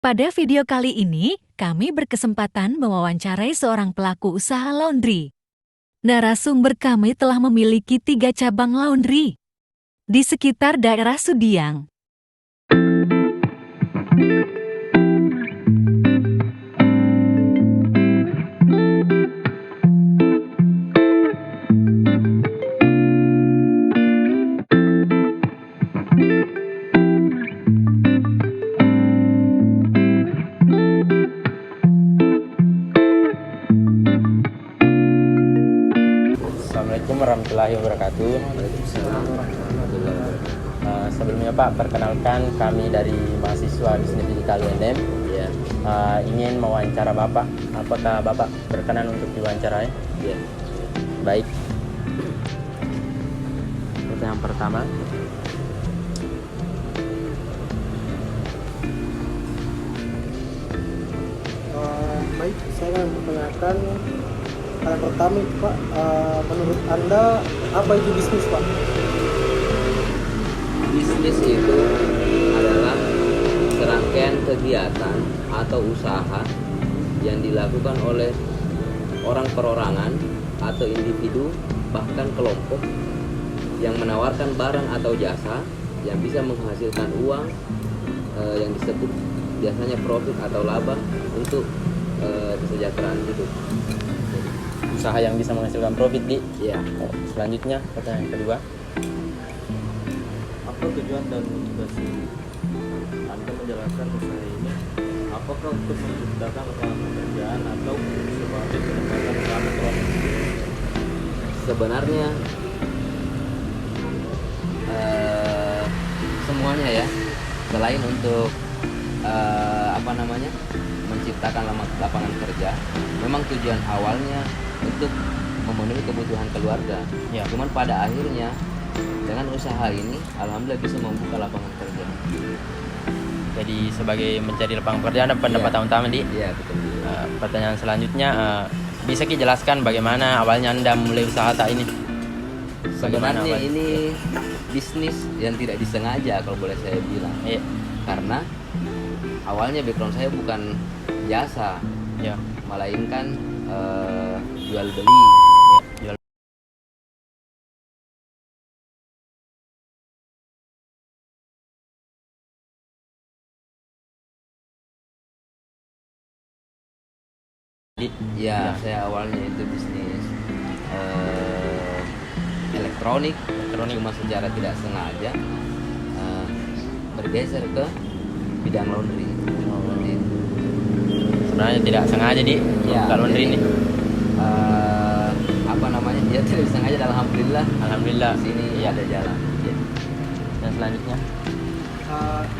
Pada video kali ini, kami berkesempatan mewawancarai seorang pelaku usaha laundry. Narasumber kami telah memiliki 3 cabang laundry di sekitar daerah Sudiang. Assalamualaikum warahmatullahi wabarakatuh. Sebelumnya Pak, perkenalkan kami dari mahasiswa Bisnis Digital UNM. Ingin mewawancara Bapak. Apakah Bapak berkenan untuk diwawancarai? Ya. Baik. Pertanyaan pertama. Baik, saya akan mempertanyakan hal yang pertama itu Pak, menurut Anda apa itu bisnis Pak? Bisnis itu adalah serangkaian kegiatan atau usaha yang dilakukan oleh orang perorangan atau individu bahkan kelompok yang menawarkan barang atau jasa yang bisa menghasilkan uang yang disebut biasanya profit atau laba untuk kesejahteraan hidup. Usaha yang bisa menghasilkan profit, Di. Ya. Selanjutnya, pertanyaan kedua. Apa tujuan dan motivasi Anda menjalankan usaha ini? Apakah untuk menciptakan lapangan pekerjaan atau sebagai peningkatan keamanan kelompok? Sebenarnya semuanya ya, selain untuk menciptakan lapangan kerja, memang tujuan awalnya untuk memenuhi kebutuhan keluarga. Ya. Cuman pada akhirnya dengan usaha ini alhamdulillah bisa membuka lapangan kerja. Jadi sebagai mencari lapangan pekerjaan dan pendapatan utama, Di. Iya, betul. Pertanyaan selanjutnya, bisa Ki jelaskan bagaimana awalnya Anda mulai usaha tak ini? Bagaimana Sebenarnya awal? ini bisnis yang tidak disengaja kalau boleh saya bilang. Iya. Karena awalnya background saya bukan jasa, Ya. melainkan jual beli. Jual. Ya, saya awalnya itu bisnis elektronik, cuma secara tidak sengaja bergeser ke bidang laundry. Seperti itu. Sebenarnya tidak sengaja, Di. Ya, Buka laundry jadi, ini. Dia tidak sengaja dan alhamdulillah Alhamdulillah. di sini Iya. ada jalan. Ya. Dan selanjutnya,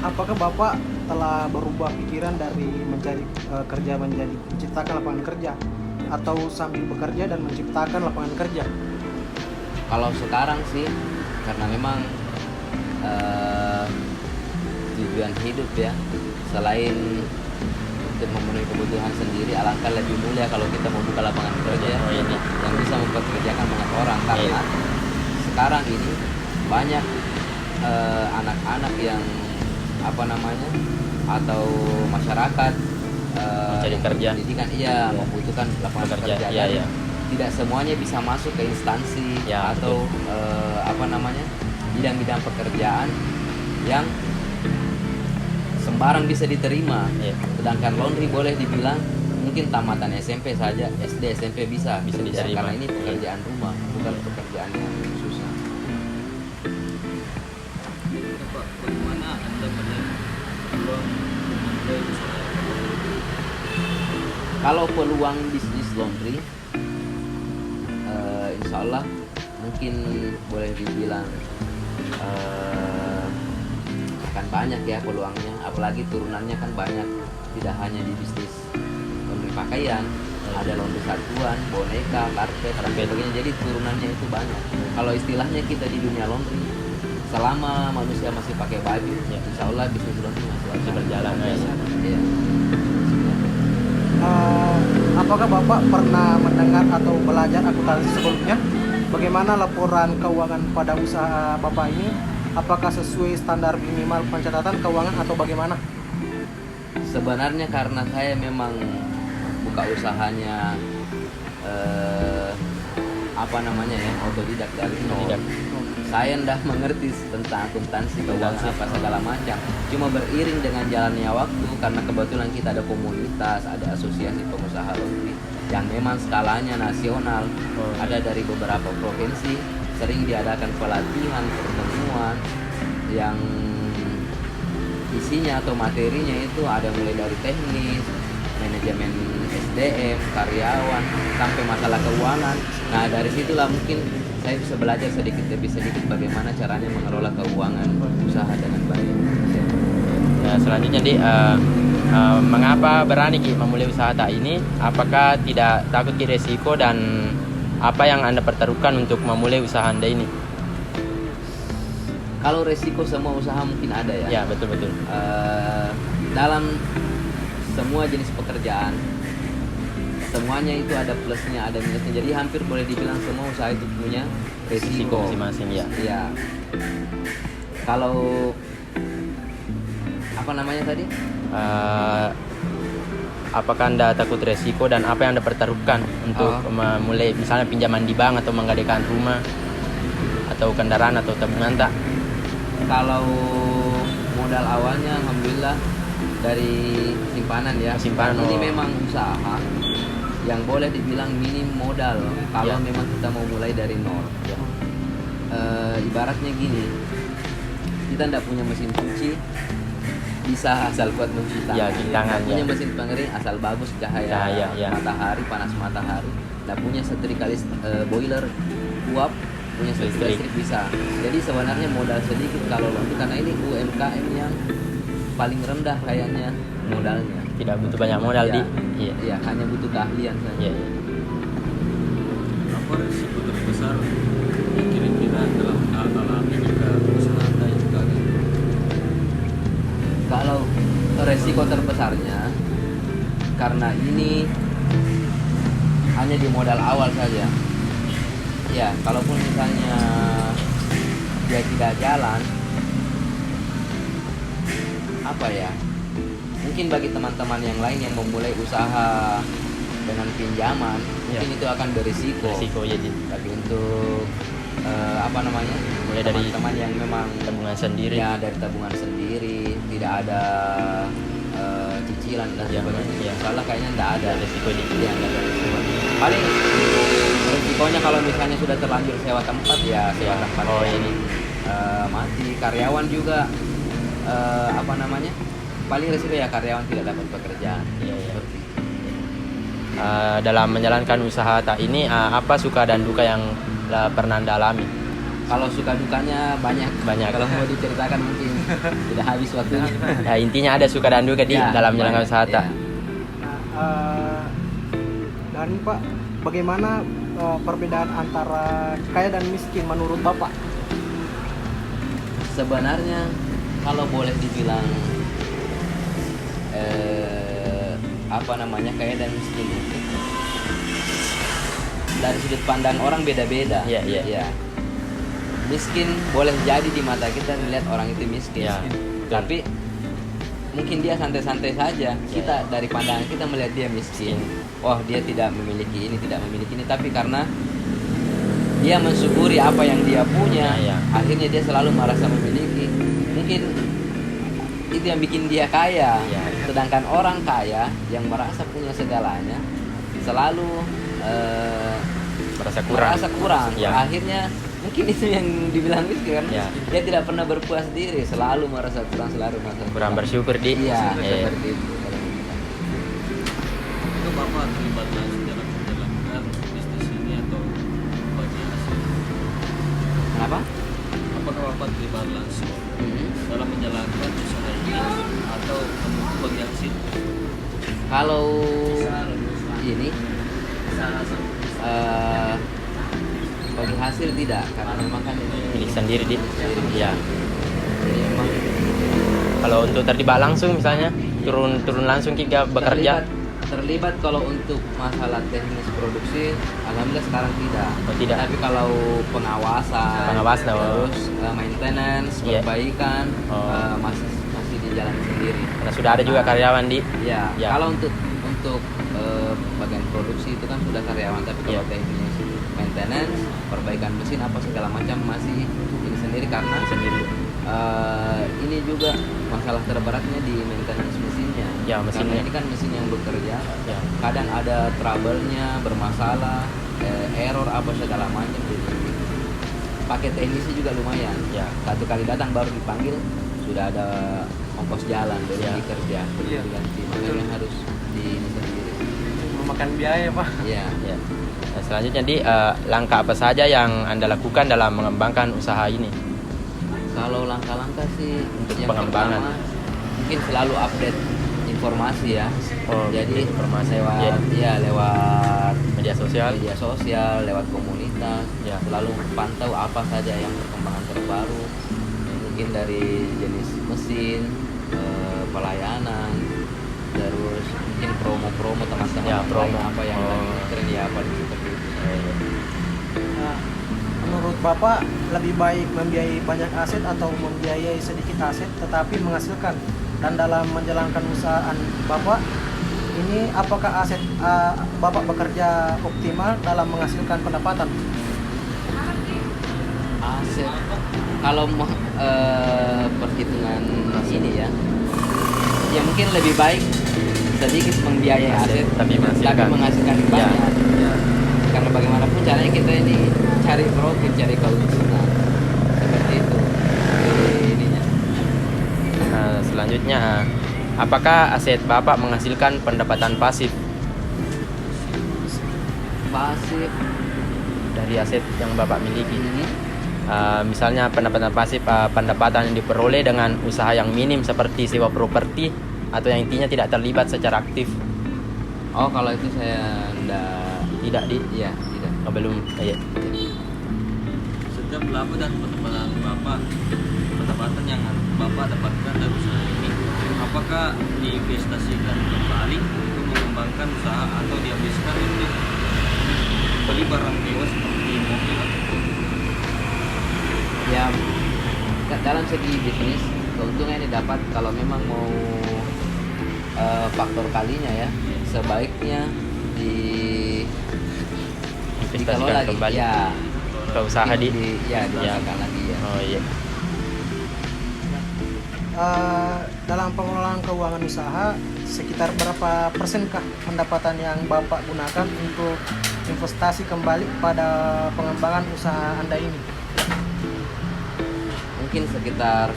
Apakah Bapak telah berubah pikiran dari mencari kerja menjadi menciptakan lapangan kerja, atau sambil bekerja dan menciptakan lapangan kerja? Kalau sekarang sih karena memang tujuan hidup ya, selain untuk memenuhi kebutuhan sendiri, alangkah lebih mulia kalau kita membuka lapangan kerja Oh, iya, Di. yang bisa mempekerjakan banyak orang. Karena Iya. sekarang ini banyak anak-anak yang atau masyarakat Mencari yang kerja. berpendidikan, membutuhkan lapangan Bekerja, kerja. iya, Dan iya. tidak semuanya bisa masuk ke instansi Ya, atau bidang-bidang pekerjaan yang sembarang bisa diterima. Iya. Sedangkan laundry boleh dibilang mungkin tamatan SMP saja, SD SMP bisa diterima. karena ini pekerjaan rumah, bukan pekerjaan yang susah. Pak, bagaimana Anda melihat peluang Anda usaha? Kalau peluang bisnis laundry, insya Allah mungkin boleh dibilang akan banyak ya peluangnya. Apalagi turunannya kan banyak, tidak hanya di bisnis laundry pakaian, ada laundry satuan, boneka, karpet, dan sebagainya. Jadi turunannya itu banyak. Kalau istilahnya kita di dunia laundry, selama manusia masih pakai baju, insya Allah bisnis laundry masih berjalan, ya. Iya. Apakah Bapak pernah mendengar atau belajar akuntansi sebelumnya? Bagaimana laporan keuangan pada usaha Bapak ini? Apakah sesuai standar minimal pencatatan keuangan atau bagaimana? Sebenarnya karena saya memang buka usahanya otodidak dari nol. Saya ndak mengerti tentang akuntansi, keuangan apa segala macam. Cuma beriring dengan jalannya waktu, karena kebetulan kita ada komunitas, ada asosiasi pengusaha laundry yang memang skalanya nasional, ada dari beberapa provinsi, sering diadakan pelatihan, pertemuan yang isinya atau materinya itu ada mulai dari teknis, manajemen SDM, karyawan, sampai masalah keuangan. Nah, dari situlah mungkin saya bisa belajar sedikit demi sedikit bagaimana caranya mengelola keuangan usaha dengan baik. Nah, selanjutnya Di, mengapa berani Ki memulai usaha tak ini? Apakah tidak takut Ki resiko, dan apa yang Anda pertaruhkan untuk memulai usaha Anda ini? Kalau resiko semua usaha mungkin ada ya. Ya, betul-betul. Dalam semua jenis pekerjaan, semuanya itu ada plusnya, ada minusnya. Jadi hampir boleh dibilang semua usaha itu punya resiko masing-masing ya. Iya. Kalau apa namanya tadi? Apakah Anda takut resiko, dan apa yang Anda pertaruhkan untuk memulai misalnya pinjaman di bank atau menggadaikan rumah atau kendaraan atau tabungan tak? Kalau modal awalnya alhamdulillah dari simpanan ya. Simpanan. Ini memang usaha yang boleh dibilang minim modal kalau Ya. memang kita mau mulai dari nol. Ya. Ibaratnya gini, kita ndak punya mesin cuci bisa asal kuat mencuci tangan. Ya, cuci tangan, Punya ya. mesin pengering asal bagus cahaya Cahaya, ya. matahari, panas matahari. Ndak punya setrikalis boiler uap, punya Listrik. listrik bisa. Jadi sebenarnya modal sedikit kalau laundry, karena ini UMKM yang paling rendah kayaknya modalnya. Tidak butuh banyak modal Ya. Di. Iya. Iya, hanya butuh keahlian saja. Iya. Apa risiko terbesar yang kira-kira dalam alami jika usaha Anda itu gagal? Kalau resiko terbesarnya, karena ini hanya di modal awal saja. Ya, kalaupun misalnya dia tidak jalan, apa ya? Mungkin bagi teman-teman yang lain yang memulai usaha dengan pinjaman, Ya. mungkin itu akan berisiko. Resiko ya Di. Tapi untuk Mulai dari teman-teman yang memang tabungan sendiri. ya dari tabungan sendiri, tidak ada cicilan dan Ya, sebagainya. ya. Soalnya kayaknya tidak ada Resiko Di. ya, nggak ada resiko. Paling resikonya kalau misalnya sudah terlanjur sewa tempat ya sewa Ya. tempat Oh, yang, ini. mati. Karyawan juga paling resiko ya karyawan tidak dapat pekerjaan. Iya, iya. Seperti itu. Dalam menjalankan usaha tak ini, apa suka dan duka yang pernah Anda alami? Kalau suka dukanya banyak. Banyak. Kalau mau diceritakan mungkin tidak habis waktunya. Ya, intinya ada suka dan duka Di Ya, dalam menjalankan banyak, usaha tak. ya. Nah, dan Pak, bagaimana perbedaan antara kaya dan miskin menurut Bapak? Sebenarnya kalau boleh dibilang kaya dan miskin itu dari sudut pandang orang beda-beda. Iya, iya. Ya. Miskin boleh jadi di mata kita melihat orang itu miskin. Ya. Tapi mungkin dia santai-santai saja. Kita dari pandangan kita melihat dia miskin. Oh, dia tidak memiliki ini, tidak memiliki ini, tapi karena dia mensyukuri apa yang dia punya, Ya, ya. akhirnya dia selalu merasa memiliki. Mungkin itu yang bikin dia kaya. Ya. Sedangkan orang kaya yang merasa punya segalanya selalu Merasa kurang. Ya. Akhirnya mungkin itu yang dibilang miskin, karena Ya. dia tidak pernah berpuas diri, selalu merasa kurang, selalu merasa Kurang bersyukur Di. Iya, Iya. seperti itu. Itu Bapak terlibat langsung dalam menjalankan bisnis ini atau bagi hasil? Kenapa? Apakah Bapak terlibat langsung dalam menjalankan usaha ini atau menunggu bagi hasil? Kalau ini bagi hasil tidak, karena memang kan ini Milik sendiri Di. Ya. jadi memang Kalau untuk terlibat langsung misalnya turun langsung kita bekerja. terlibat kalau untuk masalah teknis produksi alhamdulillah sekarang tidak. Oh, tidak. Tapi kalau pengawasan Pengawasan, oh. terus maintenance, Iya. perbaikan Oh. masih di jalan sendiri. Karena sudah ada juga karyawan di. Ya, Ya. kalau untuk bagian produksi itu kan sudah karyawan, tapi kalau Ya. teknis maintenance, perbaikan mesin apa segala macam masih ini sendiri karena Sendiri. ini juga masalah terberatnya di maintenance mesinnya. Ya, mesinnya. Karena ini kan mesin yang bekerja, Ya. kadang ada trouble-nya, bermasalah, error apa segala macam. Jadi pakai teknisi juga lumayan. Ya. Satu kali datang baru dipanggil sudah ada ongkos jalan dari Ya. kerja, Iya. diganti. Makanya harus di ini sendiri. Memakan biaya Pak. Iya. Ya. Nah, selanjutnya di langkah apa saja yang Anda lakukan dalam mengembangkan usaha ini? Kalau langkah-langkah sih Untuk yang pengembangan. pertama, mungkin selalu update informasi ya. Oh, Jadi informasi. lewat Ya. ya lewat Media sosial. media sosial, lewat komunitas, Ya. selalu pantau apa saja yang perkembangan terbaru, mungkin dari jenis mesin, pelayanan, terus mungkin promo-promo teman-teman Ya, yang promo. lain, apa yang Oh. lagi tren ya apa seperti itu. Nah, menurut Bapak lebih baik membiayai banyak aset atau membiayai sedikit aset tetapi menghasilkan? Dan dalam menjalankan usaha Bapak ini apakah aset Bapak bekerja optimal dalam menghasilkan pendapatan? Aset kalau perhitungan ini ya mungkin lebih baik sedikit membiayai Aset, aset tapi menghasilkan. menghasilkan Ya. banyak. Karena bagaimanapun caranya kita ini cari profit, cari keuntungan seperti itu. Ininya. Selanjutnya, apakah aset Bapak menghasilkan pendapatan pasif Pasif dari aset yang Bapak miliki? ini Misalnya pendapatan pasif, pendapatan yang diperoleh dengan usaha yang minim seperti sewa properti atau yang intinya tidak terlibat secara aktif. oh kalau itu saya enggak Tidak di iya tidak. belum ya. Setiap laba dan pendapatan yang Bapak dapatkan dari usaha ini, apakah diinvestasikan kembali untuk mengembangkan usaha atau dihabiskan untuk beli barang mewah seperti mobil? Ya dalam segi bisnis keuntungan yang didapat kalau memang mau faktor kalinya ya sebaiknya Investasikan lagi kembali ya ke usaha di. diusahakan lagi ya. Oh iya. Dalam pengelolaan keuangan usaha sekitar berapa persenkah pendapatan yang Bapak gunakan untuk investasi kembali pada pengembangan usaha Anda ini? Mungkin sekitar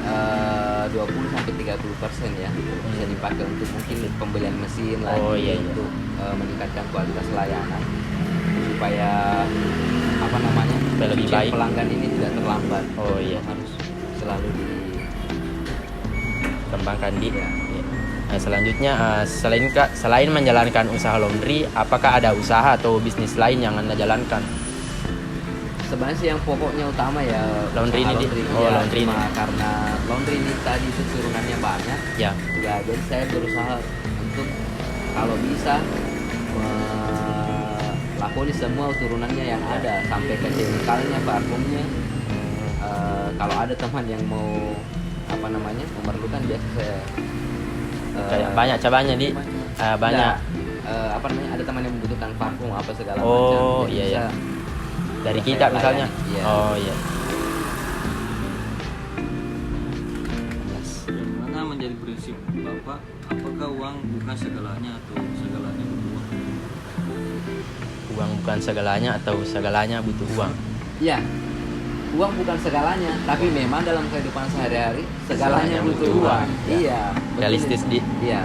20-30% ya bisa dipakai untuk mungkin pembelian mesin lagi Oh, iya. untuk meningkatkan kualitas layanan supaya apa namanya Supaya lebih cucian baik. pelanggan ini tidak terlambat. Oh, iya. Harus selalu Kembangkan di. Ya. Ya. Nah, selanjutnya, selain menjalankan usaha laundry, apakah ada usaha atau bisnis lain yang Anda jalankan? Sebenarnya sih yang pokoknya utama ya Laundry usaha ini, Di. laundry. Oh, Ya, laundry ini. cuma karena laundry ini tadi itu turunannya banyak Ya. ya, jadi saya berusaha untuk kalau bisa melakoni semua turunannya yang ada sampai ke chemicalnya, parfumnya. Kalau ada teman yang mau apa namanya memerlukan biasa saya Kayak banyak cabangnya di. Banyak. Apa namanya ada teman yang membutuhkan parfum apa segala Oh, macam. Jadi iya, iya. bisa Dari saya kita misalnya. layani. Iya. Oh iya. Yang mana menjadi prinsip Bapak, apakah uang bukan segalanya atau segalanya butuh uang? Uang bukan segalanya atau segalanya butuh uang. Iya, uang bukan segalanya, tapi memang dalam kehidupan sehari-hari segalanya Segalanya butuh butuh uang. uang. Iya, betul. Realistis, Di. Iya.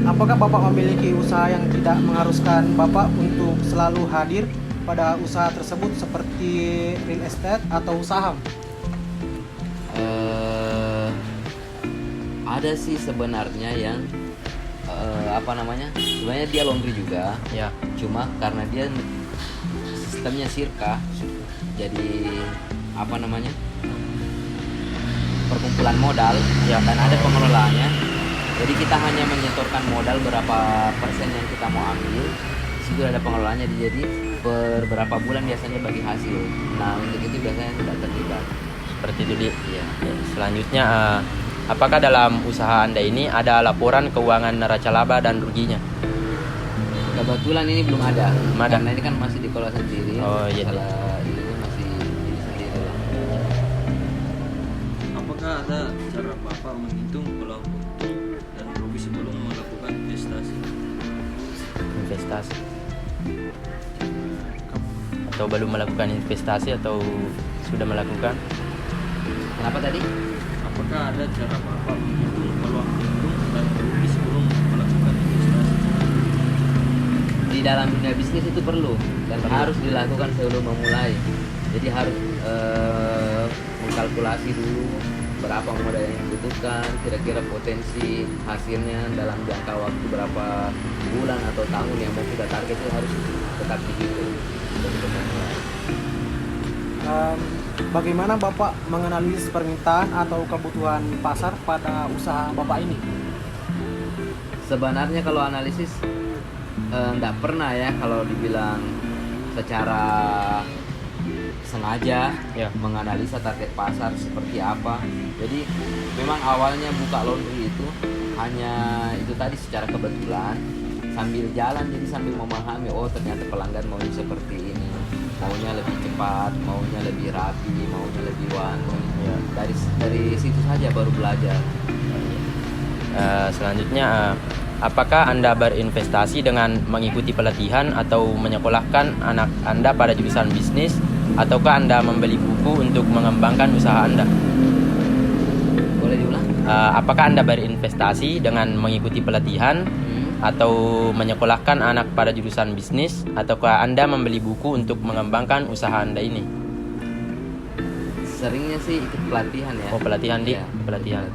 Apakah Bapak memiliki usaha yang tidak mengharuskan Bapak untuk selalu hadir pada usaha tersebut seperti real estate atau saham? Ada sih sebenarnya yang apa namanya? Sebenarnya dia laundry juga, Ya. cuma karena dia sistemnya sirka, jadi apa namanya? Perkumpulan modal Ya. dan ada pengelolaannya. Jadi kita hanya menyetorkan modal berapa persen yang kita mau ambil. Di situ ada pengelolaannya. Jadi per berapa bulan biasanya bagi hasil. Nah untuk itu biasanya tidak terlibat. Seperti itu, Dik. Iya. Ya, selanjutnya, apakah dalam usaha Anda ini ada laporan keuangan neraca laba dan ruginya? Kebetulan ini belum ada. Belum ada. Karena ini kan masih dikelola sendiri. Oh, iya. Masalah ini masih ini sendiri lah. Apakah ada cara Bapak menghitung peluang untung dan rugi sebelum melakukan investasi? Investasi. Atau belum melakukan investasi atau sudah melakukan? Kenapa tadi? Apakah ada cara Bapak menghitung peluang untung dan rugi sebelum melakukan investasi? Di dalam dunia bisnis itu perlu dan harus dilakukan sebelum memulai. Jadi harus mengkalkulasi dulu berapa modal yang dibutuhkan, kira-kira potensi hasilnya dalam jangka waktu berapa bulan atau tahun yang mau kita target itu harus tetap dihitung sebelum memulai. Bagaimana Bapak menganalisis permintaan atau kebutuhan pasar pada usaha Bapak ini? Sebenarnya kalau analisis nggak pernah ya kalau dibilang secara sengaja Ya. menganalisa target pasar seperti apa. Jadi memang awalnya buka laundry itu hanya itu tadi secara kebetulan sambil jalan, jadi sambil memahami oh ternyata pelanggan maunya seperti ini, maunya lebih cepat, maunya lebih rapi, maunya lebih wangi. Ya. Dari situ saja baru belajar. Selanjutnya, apakah Anda berinvestasi dengan mengikuti pelatihan atau menyekolahkan anak Anda pada jurusan bisnis, ataukah Anda membeli buku untuk mengembangkan usaha Anda? Boleh diulang? Apakah Anda berinvestasi dengan mengikuti pelatihan atau menyekolahkan anak pada jurusan bisnis, ataukah Anda membeli buku untuk mengembangkan usaha Anda ini? Seringnya sih ikut pelatihan ya. Oh, pelatihan, Dik. Iya, Pelatihan.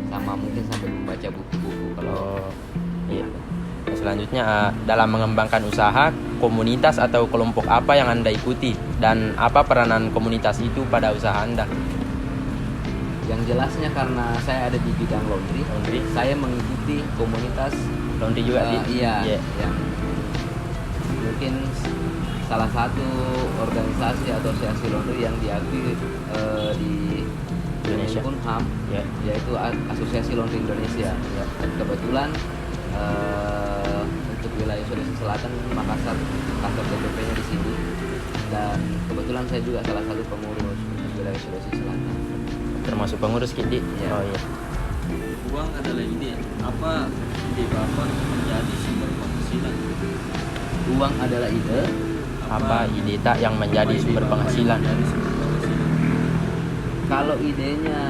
Sama mungkin sambil membaca buku-buku kalau Iya. Selanjutnya, dalam mengembangkan usaha, komunitas atau kelompok apa yang Anda ikuti dan apa peranan komunitas itu pada usaha Anda? yang jelasnya karena saya ada di bidang laundry, saya mengikuti komunitas Laundry juga, Dik? iya, Iya. yang mungkin salah satu organisasi asosiasi laundry yang diakui di Indonesia. Kemenkumham, Ya. yaitu Asosiasi Laundry Indonesia. Ya. Dan kebetulan untuk wilayah Sulawesi Selatan, Makassar, kantor DPP-nya di sini, dan kebetulan saya juga salah satu pengurus untuk wilayah Sulawesi Selatan. Termasuk pengurus, Dik? Iya. Oh iya. Uang adalah ide. Apa ide Bapak menjadi sumber penghasilan? Uang adalah ide. Apa ide tak yang menjadi Apa ide sumber Bapak penghasilan? yang menjadi sumber penghasilan? Kalau idenya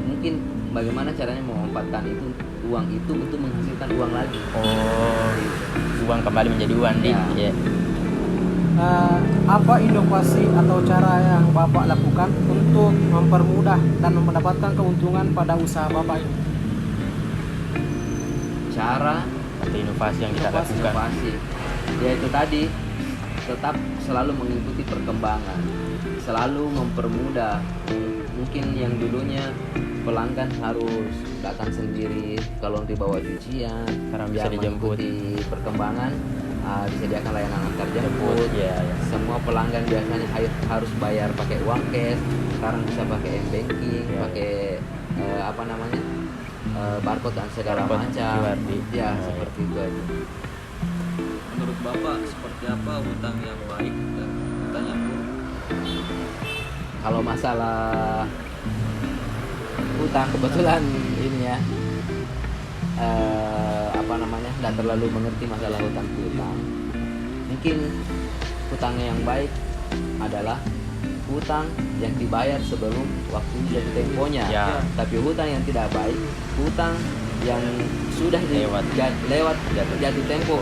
mungkin bagaimana caranya memanfaatkan itu uang itu untuk menghasilkan uang lagi. Oh, uang kembali menjadi uang, Dik? Ya. Iya. Apa inovasi atau cara yang Bapak lakukan untuk mempermudah dan mendapatkan keuntungan pada usaha Bapak ini? Cara Atau inovasi yang kita lakukan? inovasi, yaitu tadi tetap selalu mengikuti perkembangan, selalu mempermudah. Mungkin yang dulunya pelanggan harus datang sendiri kalau dibawa cucian, Sekarang bisa dijemput. mengikuti perkembangan, disediakan layanan antar jemput. Iya, iya. Semua pelanggan biasanya harus bayar pakai uang cash, sekarang bisa pakai m-banking, Iya, pakai barcode dan segala Barcode, macam. QR, Ya, iya. seperti itu aja. Menurut Bapak seperti apa hutang yang baik dan hutang yang buruk? Kalau masalah hutang, kebetulan ini ya nggak terlalu mengerti masalah hutang piutang. Mungkin hutang yang baik adalah hutang yang dibayar sebelum waktu jatuh temponya. Ya. Tapi hutang yang tidak baik, hutang yang sudah Lewat. lewat jatuh tempo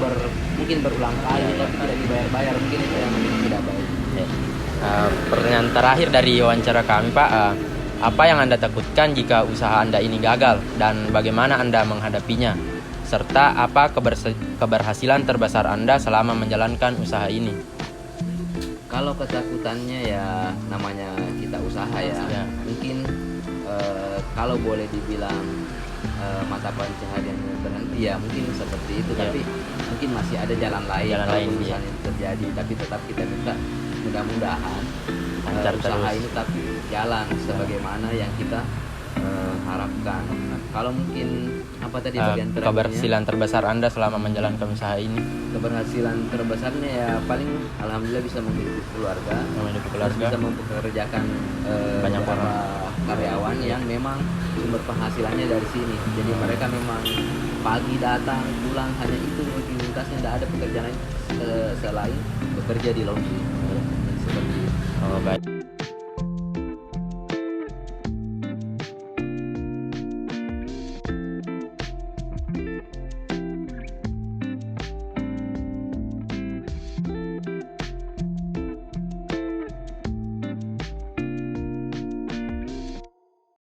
mungkin berulang kali Ya, ya. tapi tidak dibayar, mungkin itu yang tidak baik. Ya. Pertanyaan terakhir dari wawancara kami, Pak. Apa yang Anda takutkan jika usaha Anda ini gagal dan bagaimana Anda menghadapinya? Serta apa keberhasilan terbesar Anda selama menjalankan usaha ini? Kalau ketakutannya ya namanya kita usaha ya. Ya. Mungkin kalau boleh dibilang mata pencahariannya berhenti ya mungkin seperti itu. Iya. Tapi mungkin masih ada jalan lain Jalan kalau lain, iya. misalnya itu terjadi. Tapi tetap kita minta mudah-mudahan Lancar usaha terus. ini tetap jalan sebagaimana yang kita harapkan. Kalau mungkin apa tadi bagian terakhirnya? Keberhasilan terbesar Anda selama menjalankan usaha ini? Keberhasilan terbesarnya ya paling alhamdulillah bisa menghidupi keluarga, Menghidupi terus keluarga. bisa mempekerjakan Banyak beberapa orang. karyawan yang memang sumber penghasilannya dari sini. Jadi mereka memang pagi datang pulang hanya itu rutinitasnya, tidak ada pekerjaan lain selain bekerja di laundry. Seperti itu. Oh, baik.